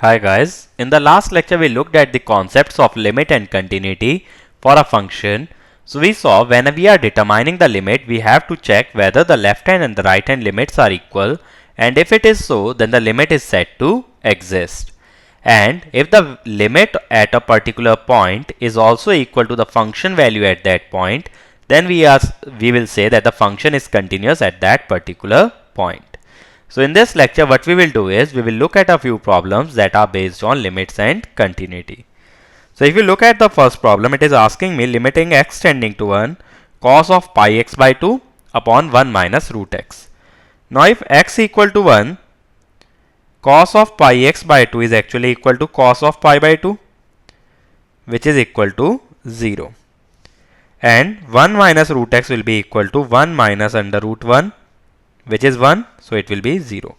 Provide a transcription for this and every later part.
Hi guys, in the last lecture we looked at the concepts of limit and continuity for a function. So we saw when we are determining the limit, we have to check whether the left hand and the right hand limits are equal, and if it is so, then the limit is said to exist. And if the limit at a particular point is also equal to the function value at that point, then we will say that the function is continuous at that particular point. So in this lecture, what we will do is we will look at a few problems that are based on limits and continuity. So if you look at the first problem, it is asking me limiting x tending to 1 cos of pi x by 2 upon 1 minus root x. Now if x equal to 1, cos of pi x by 2 is actually equal to cos of pi by 2, which is equal to 0. And 1 minus root x will be equal to 1 minus under root 1, which is 1, so it will be 0.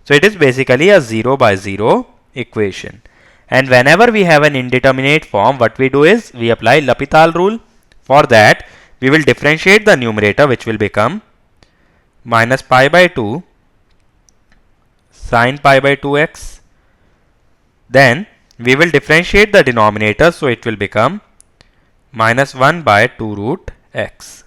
So it is basically a 0 by 0 equation. And whenever we have an indeterminate form, what we do is we apply L'Hopital rule. For that, we will differentiate the numerator, which will become minus pi by 2 sin pi by 2x. Then we will differentiate the denominator, so it will become minus 1 by 2 root x.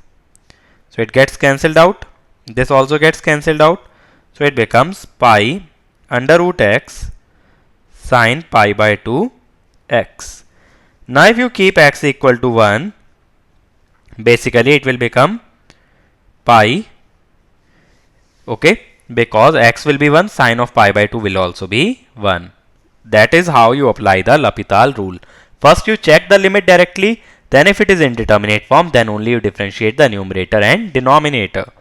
So it gets cancelled out. This also gets cancelled out. So it becomes pi under root x sin pi by 2 x. Now if you keep x equal to 1, basically it will become pi, okay, because x will be 1, sin of pi by 2 will also be 1. That is how you apply the L'Hopital rule. First you check the limit directly, then if it is indeterminate form, then only you differentiate the numerator and denominator.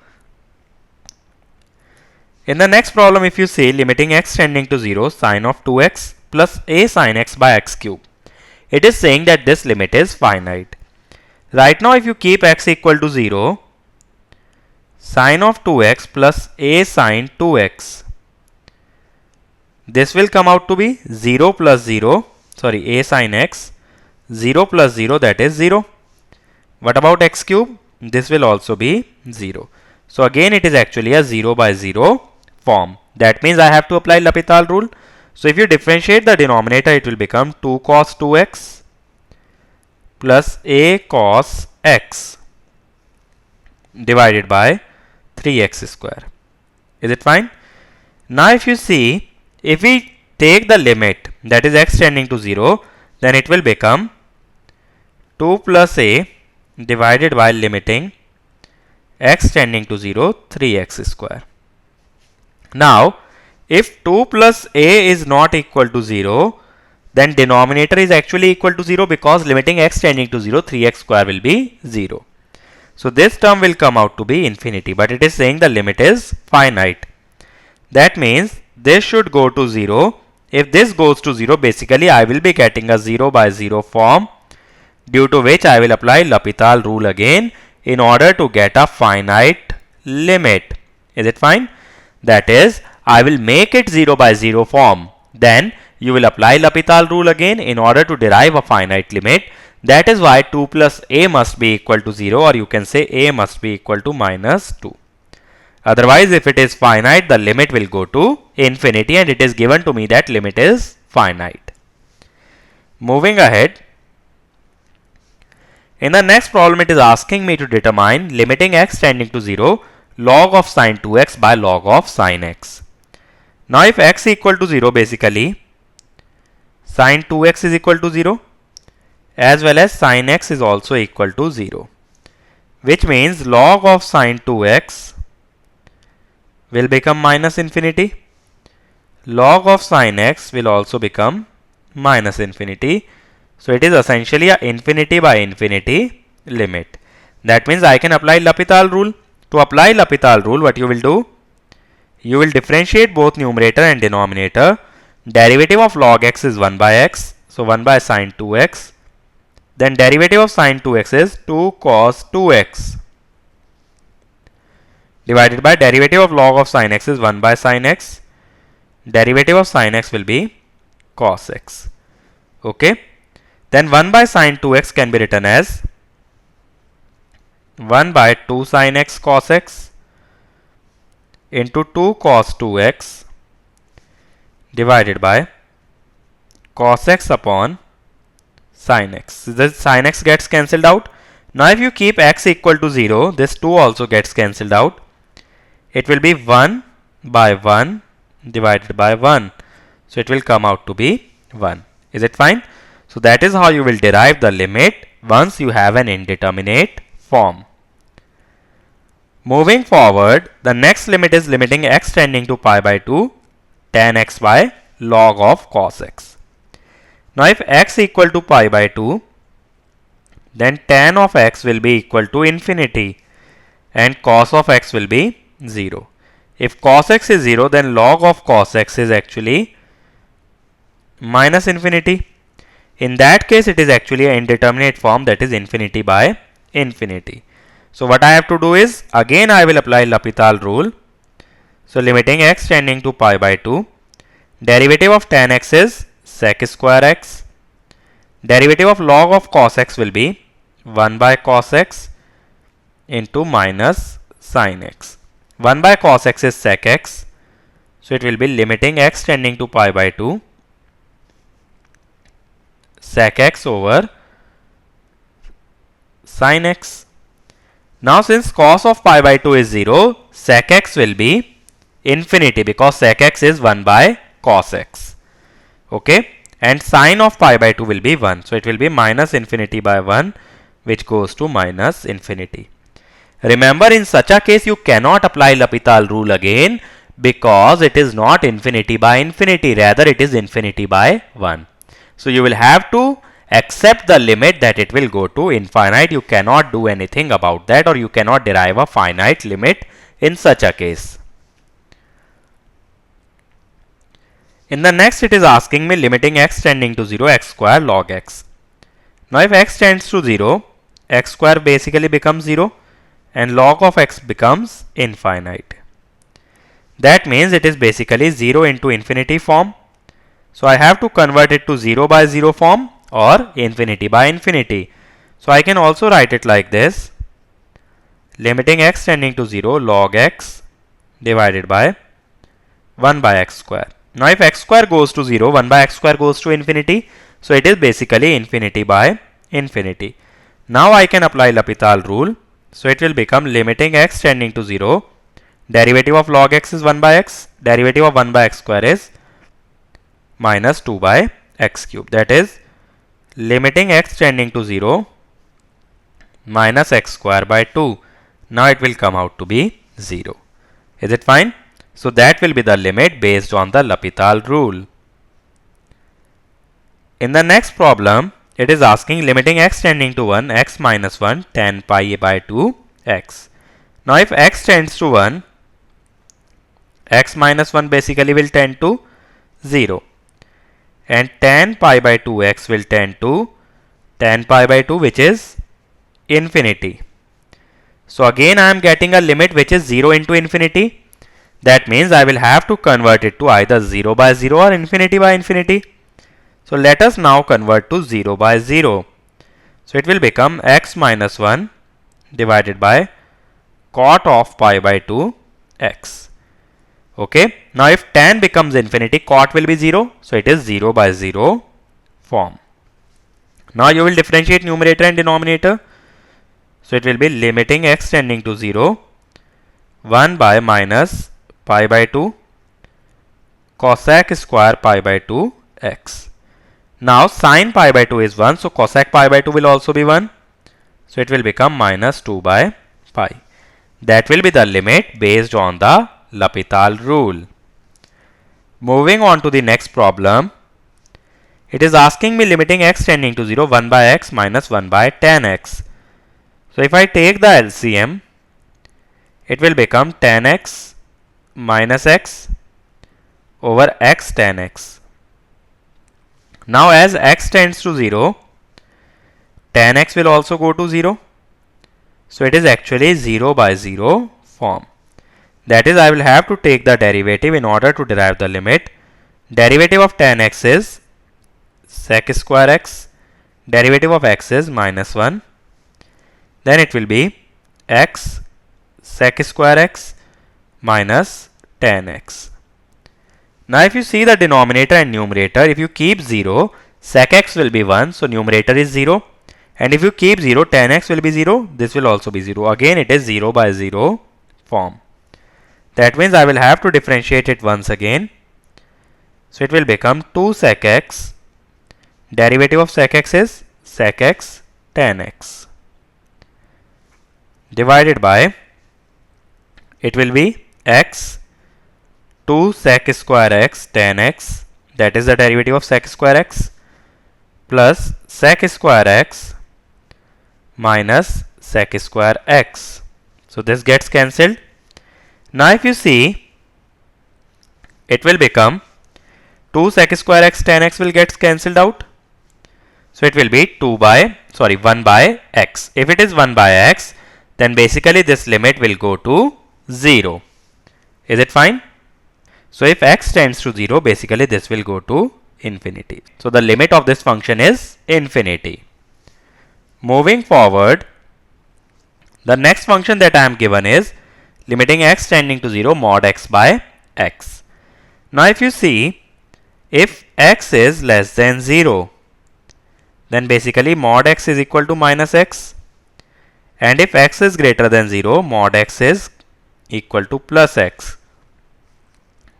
In the next problem, if you say limiting x tending to 0 sin of 2x plus a sin x by x cube, it is saying that this limit is finite. Right now, if you keep x equal to 0, sin of 2x plus a sin 2x, this will come out to be 0 plus 0, sorry, a sin x, 0 plus 0, that is 0. What about x cube? This will also be 0. So again, it is actually a 0 by 0 form. That means I have to apply L'Hopital rule. So if you differentiate the denominator, it will become 2 cos 2x plus a cos x divided by 3x square. Is it fine? Now if you see, if we take the limit, that is x tending to 0, then it will become 2 plus a divided by limiting x tending to 0, 3x square. Now, if 2 plus a is not equal to 0, then denominator is actually equal to 0 because limiting x tending to 0, 3x square will be 0. So this term will come out to be infinity, but it is saying the limit is finite. That means this should go to 0. If this goes to 0, basically I will be getting a 0 by 0 form, due to which I will apply L'Hopital rule again in order to get a finite limit. Is it fine? That is, I will make it 0 by 0 form. Then you will apply L'Hopital rule again in order to derive a finite limit. That is why 2 plus a must be equal to 0, or you can say a must be equal to minus 2. Otherwise, if it is finite, the limit will go to infinity, and it is given to me that limit is finite. Moving ahead. In the next problem, it is asking me to determine limiting x tending to 0 log of sin 2x by log of sin x. Now if x equal to 0, basically sin 2x is equal to 0 as well as sin x is also equal to 0, which means log of sin 2x will become minus infinity. Log of sin x will also become minus infinity. So it is essentially a infinity by infinity limit. That means I can apply L'Hopital rule. To apply L'Hopital rule, what you will do? You will differentiate both numerator and denominator. Derivative of log x is 1 by x. So 1 by sin 2x. Then derivative of sin 2x is 2 cos 2x. Divided by derivative of log of sin x is 1 by sin x. Derivative of sin x will be cos x. Okay. Then 1 by sin 2x can be written as 1 by 2 sin x cos x into 2 cos 2x divided by cos x upon sin x. The sin x gets cancelled out. Now if you keep x equal to 0, this 2 also gets cancelled out. It will be 1 by 1 divided by 1. So it will come out to be 1. Is it fine? So that is how you will derive the limit once you have an indeterminate form. Moving forward, the next limit is limiting x tending to pi by 2 tan x by log of cos x. Now if x equal to pi by 2, then tan of x will be equal to infinity and cos of x will be 0. If cos x is 0, then log of cos x is actually minus infinity. In that case, it is actually an indeterminate form, that is infinity by infinity. So what I have to do is, again I will apply L'Hopital rule. So limiting x tending to pi by 2, derivative of tan x is sec square x. Derivative of log of cos x will be 1 by cos x into minus sin x. 1 by cos x is sec x. So it will be limiting x tending to pi by 2 sec x over sin x. Now since cos of pi by 2 is 0, sec x will be infinity because sec x is 1 by cos x. Okay, and sin of pi by 2 will be 1. So it will be minus infinity by 1, which goes to minus infinity. Remember, in such a case you cannot apply L'Hopital rule again because it is not infinity by infinity, rather it is infinity by 1. So you will have to accept the limit that it will go to infinite. You cannot do anything about that, or you cannot derive a finite limit in such a case. In the next, it is asking me limiting x tending to 0 x square log x. Now if x tends to 0, x square basically becomes 0 and log of x becomes infinite. That means it is basically 0 into infinity form. So I have to convert it to 0 by 0 form or infinity by infinity. So I can also write it like this: limiting x tending to 0 log x divided by 1 by x square. Now if x square goes to 0, 1 by x square goes to infinity. So it is basically infinity by infinity. Now I can apply L'Hopital rule. So it will become limiting x tending to 0. Derivative of log x is 1 by x. Derivative of 1 by x square is minus 2 by x cube. That is limiting x tending to 0 minus x square by 2. Now it will come out to be 0. Is it fine? So that will be the limit based on the L'Hopital rule. In the next problem, it is asking limiting x tending to 1 x minus 1 tan pi by 2 x. Now if x tends to 1, x minus 1 basically will tend to 0. And tan pi by 2x will tend to tan pi by 2, which is infinity. So again I am getting a limit which is 0 into infinity. That means I will have to convert it to either 0 by 0 or infinity by infinity. So let us now convert to 0 by 0. So it will become x minus 1 divided by cot of pi by 2 x. Okay. Now if tan becomes infinity, cot will be 0. So it is 0 by 0 form. Now you will differentiate numerator and denominator. So it will be limiting x tending to 0 1 by minus pi by 2 cosec square pi by 2 x. Now sin pi by 2 is 1, so cosec pi by 2 will also be 1. So it will become minus 2 by pi. That will be the limit based on the L'Hopital rule. Moving on to the next problem. It is asking me limiting x tending to 0 1 by x minus 1 by tan x. So if I take the LCM, it will become tan x minus x over x tan x. Now as x tends to 0, tan x will also go to 0. So it is actually 0 by 0 form. That is, I will have to take the derivative in order to derive the limit. Derivative of tan x is sec square x. Derivative of x is minus 1. Then it will be x sec square x minus tan x. Now if you see the denominator and numerator, if you keep 0, sec x will be 1, so numerator is 0. And if you keep 0, tan x will be 0, this will also be 0. Again it is 0 by 0 form. That means I will have to differentiate it once again. So it will become 2 sec x, derivative of sec x is sec x tan x, divided by, it will be x 2 sec square x tan x, that is the derivative of sec square x, plus sec square x minus sec square x. So this gets cancelled. Now if you see, it will become 2 sec square x tan x will get cancelled out. So it will be 1 by x. If it is 1 by x, then basically this limit will go to 0. Is it fine? So if x tends to 0, basically this will go to infinity. So the limit of this function is infinity. Moving forward, the next function that I am given is limiting x tending to 0 mod x by x. Now if you see, if x is less than 0, then basically mod x is equal to minus x. And if x is greater than 0, mod x is equal to plus x.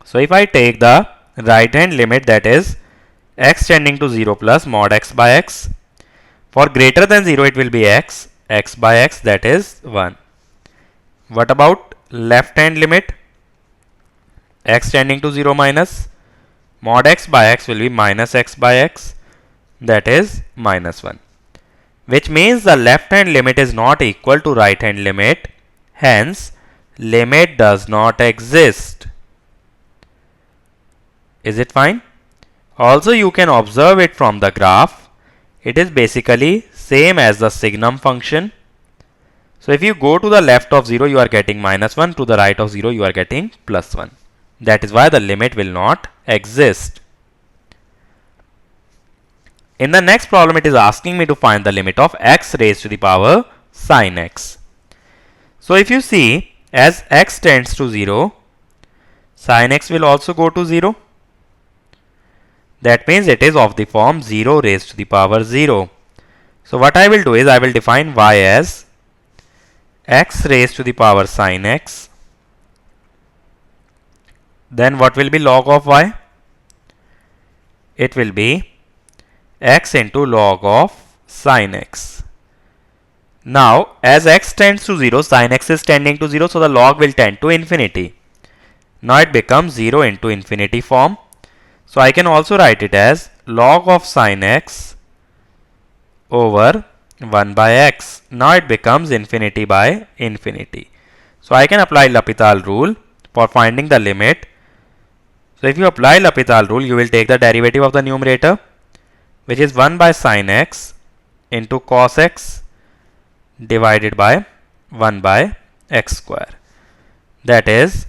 So if I take the right hand limit, that is x tending to 0 plus mod x by x. For greater than 0 it will be x by x, that is 1. What about left hand limit? X tending to 0 minus mod x by x will be minus x by x, that is minus 1. Which means the left hand limit is not equal to right hand limit. Hence, limit does not exist. Is it fine? Also, you can observe it from the graph. It is basically same as the signum function. So if you go to the left of 0, you are getting minus 1. To the right of 0, you are getting plus 1. That is why the limit will not exist. In the next problem, it is asking me to find the limit of x raised to the power sin x. So if you see, as x tends to 0, sin x will also go to 0. That means it is of the form 0 raised to the power 0. So what I will do is I will define y as x raised to the power sin x. Then what will be log of y? It will be x into log of sin x. Now, as x tends to 0, sin x is tending to 0, so the log will tend to infinity. Now it becomes 0 into infinity form. So I can also write it as log of sin x over 1 by x. Now it becomes infinity by infinity. So I can apply L'Hopital rule for finding the limit. So if you apply L'Hopital rule, you will take the derivative of the numerator, which is 1 by sin x into cos x divided by 1 by x square. That is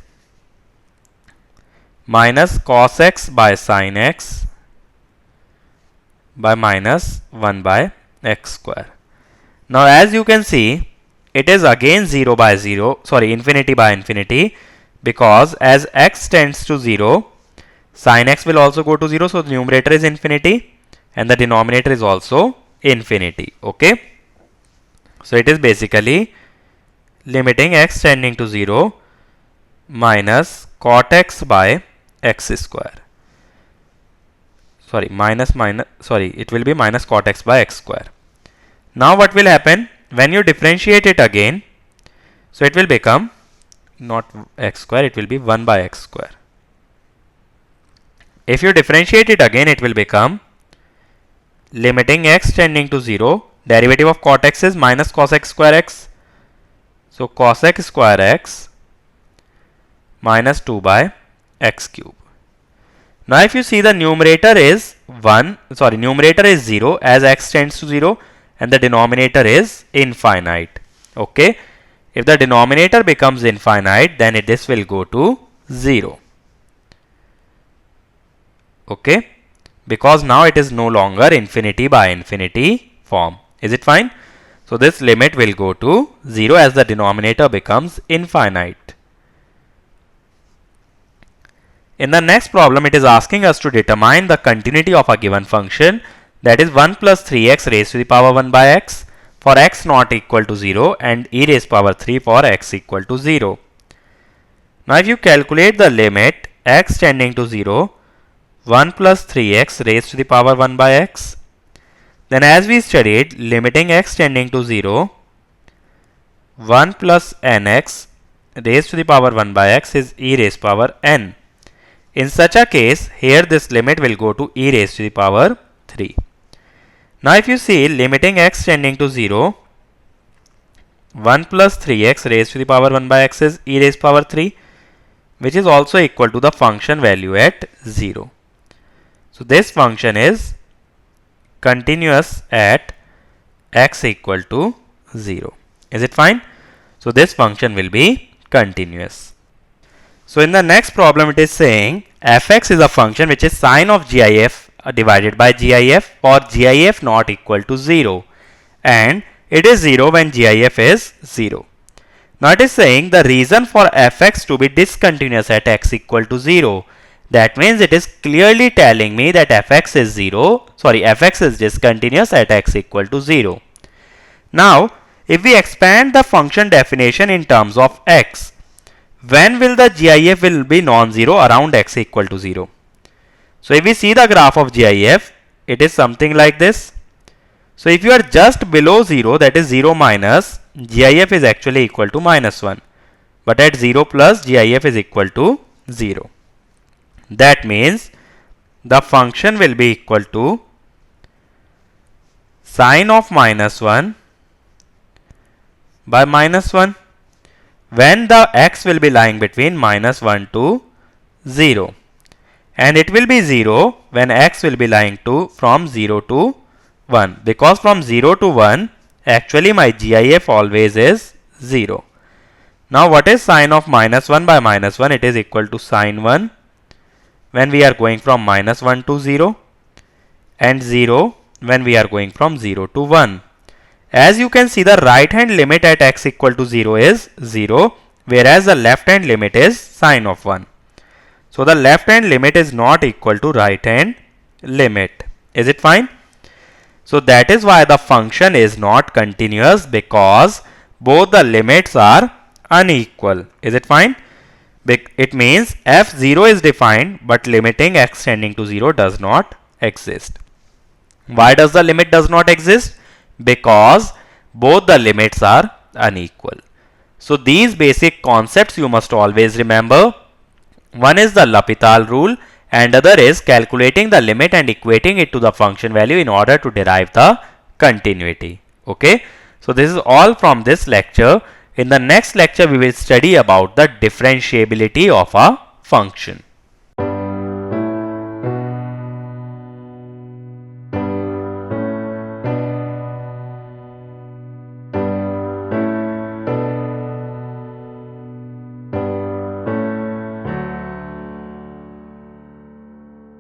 minus cos x by sin x by minus 1 by x square. Now as you can see, it is again infinity by infinity, because as x tends to 0, sin x will also go to 0, so the numerator is infinity and the denominator is also infinity. Okay. So it is basically limiting x tending to 0 minus cot x by x square. It will be minus cot x by x square. Now what will happen when you differentiate it again? So it will become not x square, it will be 1 by x square. If you differentiate it again, it will become limiting x tending to 0, derivative of cot x is minus cos x square x. So cos x square x minus 2 by x cube. Now if you see, the numerator is 0 as x tends to 0 and the denominator is infinite. Okay. If the denominator becomes infinite, then this will go to 0. Okay. Because now it is no longer infinity by infinity form. Is it fine? So this limit will go to 0 as the denominator becomes infinite. In the next problem, it is asking us to determine the continuity of a given function, that is 1 plus 3x raised to the power 1 by x for x not equal to 0 and e raised power 3 for x equal to 0. Now if you calculate the limit x tending to 0, 1 plus 3x raised to the power 1 by x, then as we studied, limiting x tending to 0, 1 plus nx raised to the power 1 by x is e raised power n. In such a case, here this limit will go to e raised to the power 3. Now if you see, limiting x tending to 0, 1 plus 3x raised to the power 1 by x is e raised power 3, which is also equal to the function value at 0. So this function is continuous at x equal to 0. Is it fine? So this function will be continuous. So in the next problem, it is saying fx is a function which is sine of gif divided by gif for gif not equal to 0, and it is 0 when gif is 0. Now it is saying the reason for fx to be discontinuous at x equal to 0. That means it is clearly telling me that fx is discontinuous at x equal to 0. Now if we expand the function definition in terms of x, when will the GIF will be non-zero around x equal to 0? So if we see the graph of GIF, it is something like this. So if you are just below 0, that is 0 minus, GIF is actually equal to minus 1. But at 0 plus, GIF is equal to 0. That means the function will be equal to sine of minus 1 by minus 1 when the x will be lying between minus 1 to 0, and it will be 0 when x will be lying from 0 to 1, because from 0 to 1 actually my GIF always is 0. Now what is sine of minus 1 by minus 1? It is equal to sine 1 when we are going from minus 1 to 0, and 0 when we are going from 0 to 1. As you can see, the right hand limit at x equal to 0 is 0, whereas the left hand limit is sine of 1. So the left hand limit is not equal to right hand limit. Is it fine? So that is why the function is not continuous, because both the limits are unequal. Is it fine? It means f0 is defined, but limiting x tending to 0 does not exist. Why does the limit does not exist? Because both the limits are unequal. So these basic concepts you must always remember. One is the L'Hopital rule, and other is calculating the limit and equating it to the function value in order to derive the continuity. Okay. So this is all from this lecture. In the next lecture, we will study about the differentiability of a function.